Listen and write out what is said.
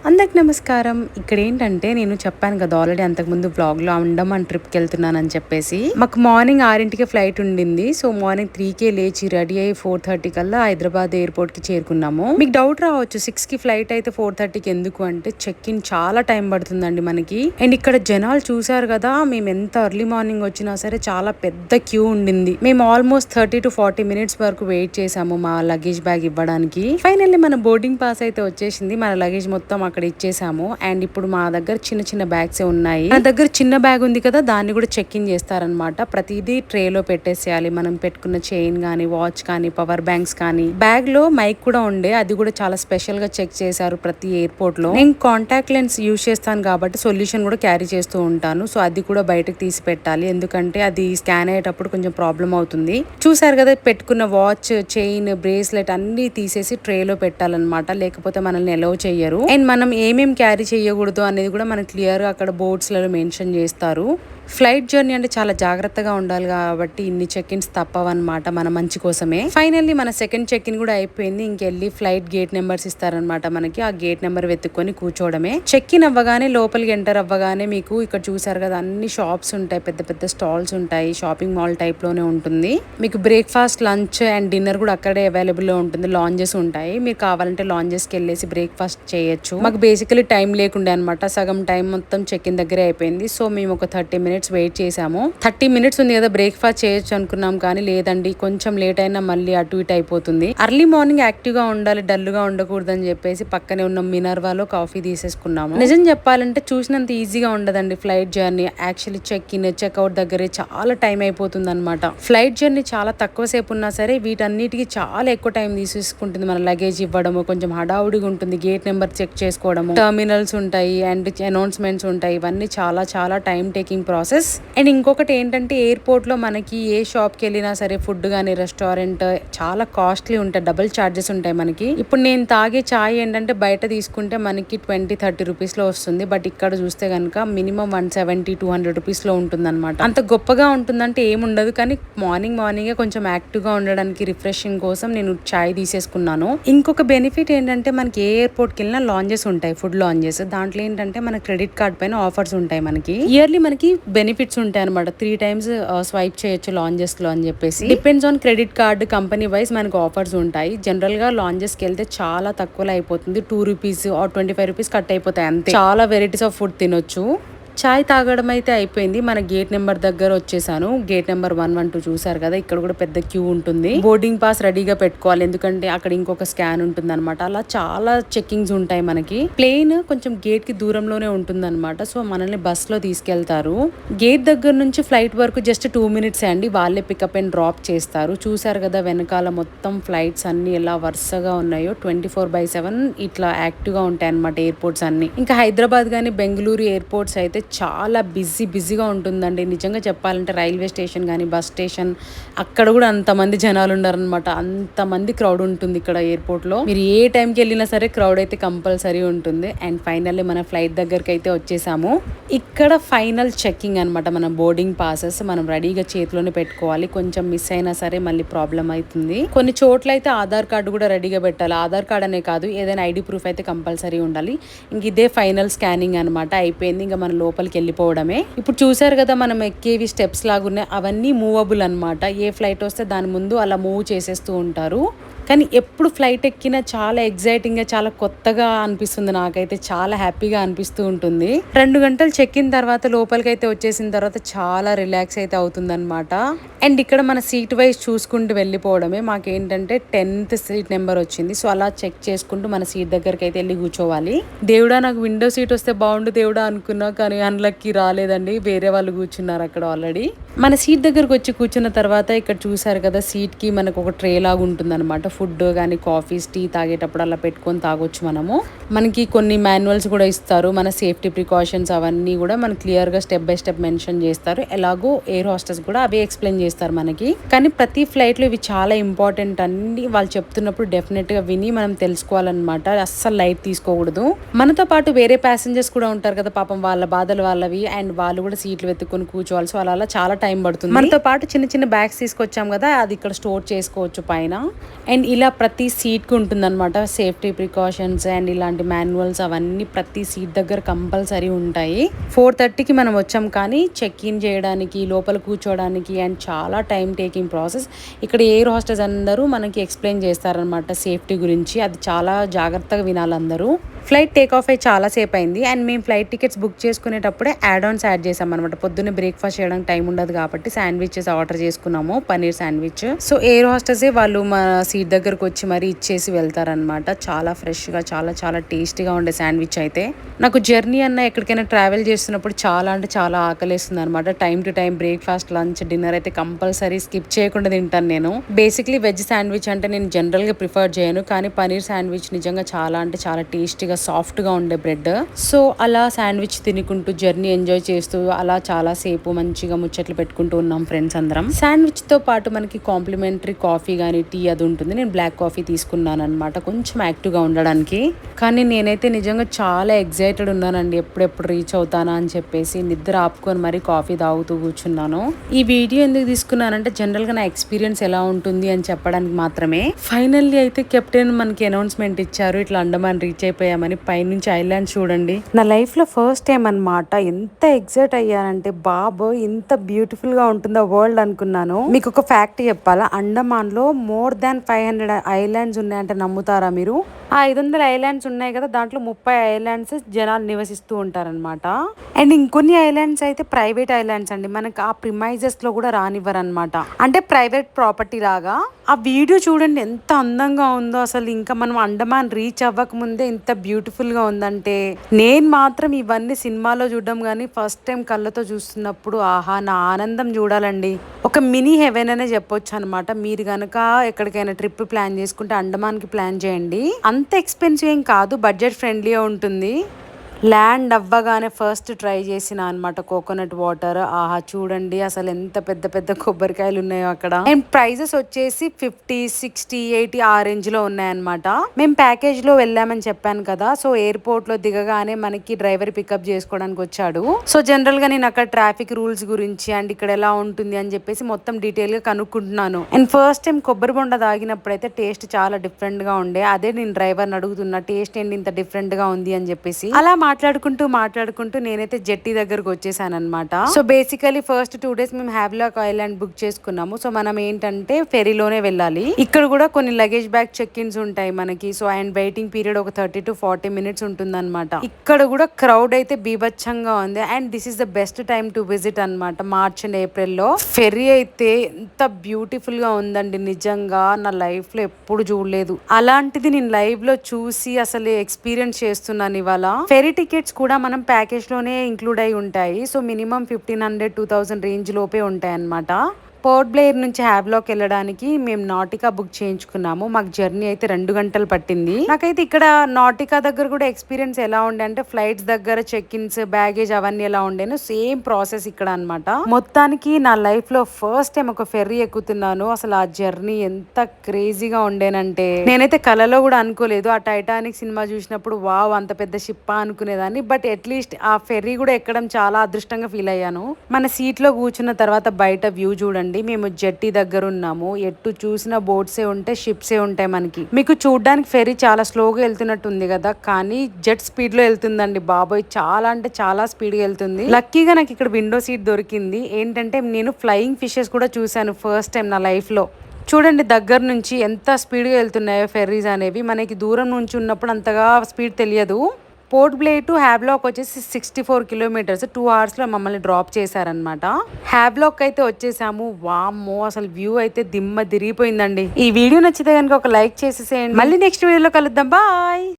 అందరికి నమస్కారం. ఇక్కడ ఏంటంటే నేను చెప్పాను కదా ఆల్రెడీ అంతకుముందు వ్లాగ్లో అండమాన్ ట్రిప్కి వెళ్తున్నానని చెప్పేసి. మాకు మార్నింగ్ 6కి ఫ్లైట్ ఉండింది. సో మార్నింగ్ 3కే లేచి రెడీ అయ్యి 4:30 కల్లా హైదరాబాద్ ఎయిర్పోర్ట్కి చేరుకున్నాము. మీకు డౌట్ రావచ్చు 6కి ఫ్లైట్ అయితే 4:30కి ఎందుకు అంటే చెక్ ఇన్ చాలా టైం పడుతుందండి మనకి. అండ్ ఇక్కడ జనాలు చూసారు కదా, మేము ఎంత ఎర్లీ మార్నింగ్ వచ్చినా సరే చాలా పెద్ద క్యూ ఉండింది. మేము ఆల్మోస్ట్ 30 to 40 మినిట్స్ వరకు వెయిట్ చేసాము మా లగేజ్ బ్యాగ్ ఇవ్వడానికి. ఫైనల్లీ మన బోర్డింగ్ పాస్ అయితే వచ్చేసింది. మన లగేజ్ మొత్తం అక్కడ ఇచ్చేసాము. అండ్ ఇప్పుడు మా దగ్గర చిన్న చిన్న బ్యాగ్స్ ఉన్నాయి. మన దగ్గర చిన్న బ్యాగ్ ఉంది కదా, దాన్ని కూడా చెక్ ఇన్ చేస్తారనమాట. ప్రతిదీ ట్రేలో పెట్టేసేయాలి. మనం పెట్టుకున్న చైన్ గానీ, వాచ్ కానీ, పవర్ బ్యాంక్స్ కానీ. బ్యాగ్ లో మైక్ కూడా ఉండే, అది కూడా చాలా స్పెషల్ గా చెక్ చేశారు ప్రతి ఎయిర్పోర్ట్ లో. నేను కాంటాక్ట్ లెన్స్ యూజ్ చేస్తాను కాబట్టి సొల్యూషన్ కూడా క్యారీ చేస్తూ ఉంటాను. సో అది కూడా బయటకు తీసి పెట్టాలి, ఎందుకంటే అది స్కాన్ అయ్యేటప్పుడు కొంచెం ప్రాబ్లం అవుతుంది. చూసారు కదా, పెట్టుకున్న వాచ్, చైన్, బ్రేస్లెట్ అన్ని తీసేసి ట్రేలో పెట్టాలన్నమాట, లేకపోతే మనల్ని ఎలవ్ చెయ్యరు. అండ్ మనం ఏమేం క్యారీ చేయకూడదు అనేది కూడా మనకి క్లియర్ గా అక్కడ బోర్డ్స్లలో మెన్షన్ చేస్తారు. ఫ్లైట్ జర్నీ అంటే చాలా జాగ్రత్తగా ఉండాలి కాబట్టి ఇన్ని చెక్ ఇన్స్ తప్పవన్నమాట, మన మంచి కోసమే. ఫైనల్లీ మన సెకండ్ చెక్ ఇన్ కూడా అయిపోయింది. ఇంకెళ్ళి ఫ్లైట్ గేట్ నెంబర్స్ ఇస్తారనమాట మనకి. ఆ గేట్ నెంబర్ వెతుక్కొని కూర్చోవడమే. చెక్ ఇన్ అవ్వగానే లోపలికి ఎంటర్ అవ్వగానే మీకు ఇక్కడ చూసారు కదా, అన్ని షాప్స్ ఉంటాయి, పెద్ద పెద్ద స్టాల్స్ ఉంటాయి. షాపింగ్ మాల్ టైప్ లోనే ఉంటుంది. మీకు బ్రేక్ఫాస్ట్, లంచ్ అండ్ డిన్నర్ కూడా అక్కడే అవైలబుల్ లో ఉంటుంది. లాంజెస్ ఉంటాయి, మీరు కావాలంటే లాంజెస్ కి వెళ్ళేసి బ్రేక్ఫాస్ట్ చేయొచ్చు. మాకు బేసికలీ టైం లేకుండే అనమాట, సగం టైం మొత్తం చెక్ ఇన్ దగ్గరే అయిపోయింది. సో మేము ఒక 30 మినిట్స్ వెయిట్ చేసాము. 30 మినిట్స్ ఉంది కదా, బ్రేక్ఫాస్ట్ చేయొచ్చు అనుకున్నాం కానీ లేదండి, కొంచెం లేట్ అయినా మళ్ళీ అటు ఇటు అయిపోతుంది. అర్లీ మార్నింగ్ యాక్టివ్ గా ఉండాలి, డల్ గా ఉండకూడదు అని చెప్పేసి పక్కనే ఉన్న మినర్వాలో కాఫీ తీసేసుకున్నాము. నిజం చెప్పాలంటే చూసినంత ఈజీగా ఉండదండి flight journey. Actually check in, checkout దగ్గరే చాలా టైం అయిపోతుంది అనమాట. ఫ్లైట్ జర్నీ చాలా తక్కువ సేపు ఉన్నా సరే వీటన్నిటికీ చాలా ఎక్కువ టైం తీసుకుంటుంది. మన లగేజ్ ఇవ్వడము కొంచెం హడావుడిగా ఉంటుంది, గేట్ నెంబర్ చెక్ చేసుకోవడము, టర్మినల్స్ ఉంటాయి అండ్ అనౌన్స్మెంట్స్ ఉంటాయి. ఇవన్నీ చాలా చాలా టైం టేకింగ్ ప్రాసెస్. అండ్ ఇంకొకటి ఏంటంటే ఎయిర్పోర్ట్ లో మనకి ఏ షాప్ కి వెళ్ళినా సరే ఫుడ్ గానీ, రెస్టారెంట్ చాలా కాస్ట్లీ ఉంటాయి, డబుల్ చార్జెస్ ఉంటాయి మనకి. ఇప్పుడు నేను తాగే చాయ్ ఏంటంటే బయట తీసుకుంటే మనకి 20-30 రూపీస్ లో వస్తుంది. బట్ ఇక్కడ చూస్తే కనుక మినిమం 170-200 రూపీస్ లో ఉంటుంది అనమాట. అంత గొప్పగా ఉంటుందంటే ఏముండదు, కానీ మార్నింగ్ కొంచెం యాక్టివ్ గా ఉండడానికి, రిఫ్రెషింగ్ కోసం నేను చాయ్ తీసేసుకున్నాను. ఇంకొక బెనిఫిట్ ఏంటంటే మనకి ఏ ఎయిర్పోర్ట్ కి వెళ్ళినా లాంజెస్ ఉంటాయి, ఫుడ్ లాంజెస్. దాంట్లో ఏంటంటే మన క్రెడిట్ కార్డ్ పైన ఆఫర్స్ ఉంటాయి మనకి. ఇయర్లీ మనకి బెనిఫిట్స్ ఉంటాయి అనమాట. 3 times స్వైప్ చేయొచ్చు లాంజెస్ లో అని చెప్పేసి. Depends on credit card, company wise మనకు ఆఫర్స్ ఉంటాయి. జనరల్ గా లాంజెస్ కి వెళ్తే చాలా తక్కువలో అయిపోతుంది, 2 రూపీస్ ఆర్ 25 రూపీస్ కట్ అయిపోతాయి అంతే. చాలా వెరైటీస్ ఆఫ్ ఫుడ్ తినొచ్చు. చాయ్ తాగడం అయితే అయిపోయింది. మన గేట్ నెంబర్ దగ్గర వచ్చేసాను. గేట్ నెంబర్ 112 చూసారు కదా, ఇక్కడ కూడా పెద్ద క్యూ ఉంటుంది. బోర్డింగ్ పాస్ రెడీగా పెట్టుకోవాలి, ఎందుకంటే అక్కడ ఇంకొక స్కాన్ ఉంటుంది అనమాట. అలా చాలా చెక్కింగ్స్ ఉంటాయి మనకి. ప్లేన్ కొంచెం గేట్ కి దూరంలోనే ఉంటుంది అనమాట. సో మనల్ని బస్ లో తీసుకెళ్తారు. గేట్ దగ్గర నుంచి ఫ్లైట్ వరకు జస్ట్ 2 minutes అండి, వాళ్ళే పికప్ అండ్ డ్రాప్ చేస్తారు. చూసారు కదా వెనకాల మొత్తం ఫ్లైట్స్ అన్ని ఎలా వరుసగా ఉన్నాయో, 24/7 ఇట్లా యాక్టివ్ గా ఉంటాయి అనమాట ఎయిర్పోర్ట్స్ అన్ని. ఇంకా హైదరాబాద్ గానీ, బెంగళూరు ఎయిర్పోర్ట్స్ అయితే చాలా బిజీగా ఉంటుందండి. నిజంగా చెప్పాలంటే రైల్వే స్టేషన్ కానీ, బస్ స్టేషన్, అక్కడ కూడా అంతమంది జనాలు ఉన్నారనమాట. అంతమంది క్రౌడ్ ఉంటుంది ఇక్కడ ఎయిర్పోర్ట్ లో. మీరు ఏ టైంకి వెళ్ళినా సరే క్రౌడ్ అయితే కంపల్సరీ ఉంటుంది. అండ్ ఫైనల్లీ మన ఫ్లైట్ దగ్గరికి అయితే వచ్చేసాము. ఇక్కడ ఫైనల్ చెక్కింగ్ అనమాట. మన బోర్డింగ్ పాసెస్ మనం రెడీగా చేతిలోనే పెట్టుకోవాలి. కొంచెం మిస్ అయినా సరే మళ్ళీ ప్రాబ్లం అవుతుంది. కొన్ని చోట్ల అయితే ఆధార్ కార్డు కూడా రెడీగా పెట్టాలి. ఆధార్ కార్డ్ అనే కాదు, ఏదైనా ఐడి ప్రూఫ్ అయితే కంపల్సరీ ఉండాలి. ఇంక ఇదే ఫైనల్ స్కానింగ్ అనమాట. అయిపోయింది, ఇంకా మన లోపలికి వెళ్ళిపోవడమే. ఇప్పుడు చూసారు కదా మనం ఎక్కేవి స్టెప్స్ లాగున్నాయి, అవన్నీ మూవబుల్ అనమాట. ఏ ఫ్లైట్ వస్తే దాని ముందు అలా మూవ్ చేసేస్తూ ఉంటారు. కానీ ఎప్పుడు ఫ్లైట్ ఎక్కినా చాలా ఎగ్జైటింగ్ గా, చాలా కొత్తగా అనిపిస్తుంది. నాకైతే చాలా హ్యాపీగా అనిపిస్తూ ఉంటుంది. 2 గంటలు చెక్కిన తర్వాత లోపలికి అయితే వచ్చేసిన తర్వాత చాలా రిలాక్స్ అయితే అవుతుంది అనమాట. అండ్ ఇక్కడ మన సీట్ వైజ్ చూసుకుంటూ వెళ్ళిపోవడమే. మాకేంటంటే 10th సీట్ నెంబర్ వచ్చింది. సో అలా చెక్ చేసుకుంటూ మన సీట్ దగ్గరికి అయితే వెళ్ళి కూర్చోవాలి. దేవుడా నాకు విండో సీట్ వస్తే బాగుండు దేవుడా అనుకున్నా, కానీ అన్లక్కి రాలేదండి, వేరే వాళ్ళు కూర్చున్నారు అక్కడ ఆల్రెడీ. మన సీట్ దగ్గరకు వచ్చి కూర్చున్న తర్వాత ఇక్కడ చూసారు కదా, సీట్ కి మనకు ఒక ట్రే లాగా ఉంటుంది అనమాట. ఫుడ్ కానీ, కాఫీస్, టీ తాగేటప్పుడు అలా పెట్టుకొని తాగొచ్చు మనము. మనకి కొన్ని మాన్యువల్స్ కూడా ఇస్తారు, మన సేఫ్టీ ప్రికాషన్స్ అవన్నీ కూడా మనకి క్లియర్ గా స్టెప్ బై స్టెప్ మెన్షన్ చేస్తారు. ఎలాగో ఎయిర్ హోస్టెస్ కూడా అవే ఎక్స్ప్లెయిన్ చేస్తారు మనకి. కానీ ప్రతి ఫ్లైట్ లో ఇవి చాలా ఇంపార్టెంట్ అన్ని వాళ్ళు చెప్తున్నప్పుడు డెఫినెట్ గా విని మనం తెలుసుకోవాలన్నమాట. అస్సలు లైట్ తీసుకోకూడదు. మనతో పాటు వేరే ప్యాసింజర్స్ కూడా ఉంటారు కదా, పాపం వాళ్ళ బాధలు వాళ్ళవి. అండ్ వాళ్ళు కూడా సీట్లు వెతుక్కొని కూర్చోవాలి. సో అలా చాలా టైం పడుతుంది. మనతో పాటు చిన్న చిన్న బ్యాగ్స్ తీసుకొచ్చాం కదా, అది ఇక్కడ స్టోర్ చేసుకోవచ్చు పైన. అండ్ ఇలా ప్రతి సీట్కి ఉంటుందన్నమాట సేఫ్టీ ప్రికాషన్స్ అండ్ ఇలాంటి మాన్యువల్స్ అవన్నీ ప్రతి సీట్ దగ్గర కంపల్సరీ ఉంటాయి. 4:30కి మనం వచ్చాం కానీ చెక్ ఇన్ చేయడానికి లోపల కూర్చోడానికి అండ్ చాలా టైం టేకింగ్ ప్రాసెస్. ఇక్కడ ఎయిర్ హోస్టెస్ అందరూ మనకి ఎక్స్ప్లెయిన్ చేస్తారనమాట సేఫ్టీ గురించి. అది చాలా జాగ్రత్తగా వినాలి అందరూ. ఫ్లైట్ టేక్ ఆఫ్ అయ్యి చాలా సేపు అయింది అండ్ మేము ఫ్లైట్ టికెట్స్ బుక్ చేసుకునేటప్పుడే యాడ్ చేసాం అనమాట. పొద్దున్నే బ్రేక్ఫాస్ట్ చేయడానికి టైం ఉండదు కాబట్టి శాండ్విచెస్ ఆర్డర్ చేసుకున్నాము, పన్నీర్ శాండ్విచ్. సో ఎయిర్ హోస్టెసే వాళ్ళు మా సీట్ దగ్గరకు వచ్చి మరీ ఇచ్చేసి వెళ్తారనమాట. చాలా ఫ్రెష్గా చాలా చాలా టేస్టీగా ఉండే శాండ్విచ్ అయితే. నాకు జర్నీ అన్న ఎక్కడికైనా ట్రావెల్ చేస్తున్నప్పుడు చాలా అంటే చాలా ఆకలిస్తుంది అనమాట. Time to time breakfast lunch dinner అయితే కంపల్సరీ స్కిప్ చేయకుండా తింటాను నేను. బేసిక్లీ వెజ్ శాండ్విచ్ అంటే నేను జనరల్గా ప్రిఫర్ చేయను, కానీ పన్నీర్ శాండ్విచ్ నిజంగా చాలా అంటే చాలా టేస్టీగా సాఫ్ట్గా ఉండే బ్రెడ్. సో అలా శాండ్విచ్ తినుకుంటూ జర్నీ ఎంజాయ్ చేస్తూ అలా చాలా సేపు మంచిగా ముచ్చట్లు పెట్టుకుంటూ ఉన్నాం ఫ్రెండ్స్ అందరం. శాండ్విచ్ తో పాటు మనకి కాంప్లిమెంటరీ కాఫీ కానీ టీ అది ఉంటుంది. నేను బ్లాక్ కాఫీ తీసుకున్నాను అనమాట కొంచెం యాక్టివ్గా ఉండడానికి. కానీ నేనైతే నిజంగా చాలా ఎగ్జైటెడ్ ఉన్నానండి, ఎప్పుడెప్పుడు రీచ్ అవుతానా అని చెప్పేసి నిద్ర ఆపుకొని మరీ కాఫీ తాగుతూ కూర్చున్నాను. ఈ వీడియో ఎందుకు తీసుకున్నానంటే జనరల్గా నా ఎక్స్పీరియన్స్ ఎలా ఉంటుంది అని చెప్పడానికి మాత్రమే. ఫైనల్లీ అయితే కెప్టెన్ మనకి అనౌన్స్మెంట్ ఇచ్చారు, ఇట్లా అండమాన్ రీచ్ అయిపోయామని. పైనుంచి ఐలాండ్ చూడండి. నా లైఫ్ లో ఫస్ట్ టైం అనమాట. ఎంత ఎగ్జైట్ అయ్యానంటే బాబు ఇంత బ్యూటిఫుల్ గా ఉంటుందా వరల్డ్ అనుకున్నాను. మీకు ఒక ఫ్యాక్ట్ చెప్పాలా, అండమాన్ లో మోర్ దాన్ 500 ఐలాండ్స్ ఉన్నాయంటే నమ్ముతారా మీరు? ఆ 500 ఐలాండ్స్ ఉన్నాయి కదా, దాంట్లో 30 ఐలాండ్స్ జనాలు నివసిస్తూ ఉంటారనమాట. అండ్ ఇంకొన్ని ఐలాండ్స్ అయితే ప్రైవేట్ ఐలాండ్స్ అండి, మనకి ఆ ప్రిమైజెస్ లో కూడా రానివ్వరు అనమాట. అంటే ప్రైవేట్ ప్రాపర్టీ లాగా. ఆ వీడియో చూడండి ఎంత అందంగా ఉందో అసలు. ఇంకా మనం అండమాన్ రీచ్ అవ్వక ముందే ఇంత బ్యూటిఫుల్ గా ఉందంటే, నేను మాత్రం ఇవన్నీ సినిమాలో చూడడం కానీ ఫస్ట్ టైం కళ్ళతో చూస్తున్నప్పుడు ఆహా నా ఆనందం చూడాలండి. ఒక మినీ హెవెన్ అనే చెప్పొచ్చు అనమాట. మీరు కనుక ఎక్కడికైనా ట్రిప్ ప్లాన్ చేసుకుంటే అండమాన్ కి ప్లాన్ చేయండి. అంత ఎక్స్పెన్సివ్ ఏం కాదు, బడ్జెట్ ఫ్రెండ్లీగా ఉంటుంది. ల్యాండ్ అవ్వగానే ఫస్ట్ ట్రై చేసిన అనమాట కోకోనట్ వాటర్. ఆహా చూడండి అసలు ఎంత పెద్ద పెద్ద కొబ్బరికాయలు ఉన్నాయో అక్కడ. అండ్ ప్రైజెస్ వచ్చేసి 50, 60, 80 ఆ రేంజ్ లో ఉన్నాయన్నమాట. మేము ప్యాకేజ్ లో వెళ్ళామని చెప్పాను కదా, సో ఎయిర్పోర్ట్ లో దిగగానే మనకి డ్రైవర్ పికప్ చేసుకోవడానికి వచ్చాడు. సో జనరల్ గా నేను అక్కడ ట్రాఫిక్ రూల్స్ గురించి అండ్ ఇక్కడ ఎలా ఉంటుంది అని చెప్పేసి మొత్తం డీటెయిల్ గా కనుక్కుంటున్నాను. అండ్ ఫస్ట్ టైం కొబ్బరి బొండ తాగినప్పుడైతే టేస్ట్ చాలా డిఫరెంట్ గా ఉండే. అదే నేను డ్రైవర్ని అడుగుతున్నా టేస్ట్ ఏంటి ఇంత డిఫరెంట్ గా ఉంది అని చెప్పేసి. అలా మాట్లాడుకుంటూ నేనైతే జెట్టి దగ్గరకు వచ్చేసాను అనమాట. సో బేసికలీ ఫస్ట్ 2 days మేము హ్యావ్లాక్ ఐలాండ్ బుక్ చేసుకున్నాము. సో మనం ఏంటంటే ఫెరీలోనే వెళ్ళాలి. ఇక్కడ కూడా కొన్ని లగేజ్ బ్యాగ్ చెక్ ఇన్స్ ఉంటాయి మనకి. సో అండ్ వెయిటింగ్ పీరియడ్ ఒక 30 to 40 minutes ఉంటుందన్నమాట. ఇక్కడ కూడా క్రౌడ్ అయితే బీభత్సంగా ఉంది. And this is the best time to visit అనమాట, మార్చ్ అండ్ ఏప్రిల్ లో. ఫెరీ అయితే ఎంత బ్యూటిఫుల్ గా ఉందండి, నిజంగా నా లైఫ్ లో ఎప్పుడు చూడలేదు అలాంటిది. నేను లైవ్ లో చూసి అసలు ఎక్స్పీరియన్స్ చేస్తున్నాను ఇవాళ. ఫెరీ టికెట్స్ కూడా మనం ప్యాకేజ్ లోనే ఇంక్లూడ్ అయి ఉంటాయి. సో మినిమం 1500-2000 రేంజ్ లోపే ఉంటాయి అన్నమాట. పోర్ట్ బ్లేయర్ నుంచి హ్యావ్లాక్ వెళ్ళడానికి మేము నాటికా బుక్ చేయించుకున్నాము. మాకు జర్నీ అయితే 2 గంటలు పట్టింది. నాకైతే ఇక్కడ నాటికా దగ్గర కూడా ఎక్స్పీరియన్స్ ఎలా ఉండే అంటే ఫ్లైట్స్ దగ్గర చెక్ ఇన్స్ బ్యాగేజ్ అవన్నీ ఎలా ఉండేనో సేమ్ ప్రాసెస్ ఇక్కడ అనమాట. మొత్తానికి నా లైఫ్ లో ఫస్ట్ టైం ఒక ఫెర్రీ ఎక్కుతున్నాను. అసలు ఆ జర్నీ ఎంత క్రేజీగా ఉండేనంటే నేనైతే కలలో కూడా అనుకోలేదు. ఆ టైటానిక్ సినిమా చూసినప్పుడు వావ్ అంత పెద్ద షిప్పా అనుకునేదాన్ని. బట్ అట్లీస్ట్ ఆ ఫెర్రీ కూడా ఎక్కడం చాలా అదృష్టంగా ఫీల్ అయ్యాను. మన సీట్ లో కూర్చున్న తర్వాత బయట వ్యూ చూడండి. మేము జెట్టి దగ్గర ఉన్నాము. ఎటు చూసిన బోట్సే ఉంటాయి, షిప్సే ఉంటాయి మనకి. మీకు చూడడానికి ఫెరీ చాలా స్లోగా వెళ్తున్నట్టు ఉంది కదా, కానీ జెట్ స్పీడ్ లో వెళ్తుందండి బాబోయ్. చాలా అంటే చాలా స్పీడ్ గా వెళ్తుంది. లక్కీగా నాకు ఇక్కడ విండో సీట్ దొరికింది. ఏంటంటే నేను ఫ్లయింగ్ ఫిషెస్ కూడా చూశాను ఫస్ట్ టైం నా లైఫ్ లో. చూడండి దగ్గర నుంచి ఎంత స్పీడ్గా వెళ్తున్నాయో ఫెర్రీస్ అనేవి. మనకి దూరం నుంచి ఉన్నప్పుడు అంతగా స్పీడ్ తెలియదు. పోర్ట్ బ్లేయర్ టు హ్యావ్లాక్ వచ్చేసి 64 kilometers 2 hours లో మమ్మల్ని డ్రాప్ చేశారనమాట. హ్యావ్లాక్ అయితే వచ్చేసాము. వామ్మో అసలు వ్యూ అయితే దిమ్మ తిరిగిపోయిందండి. ఈ వీడియో నచ్చితే కనుక ఒక లైక్ చేసేసేయండి. మళ్ళీ నెక్స్ట్ వీడియోలో కలుద్దాం. బాయ్.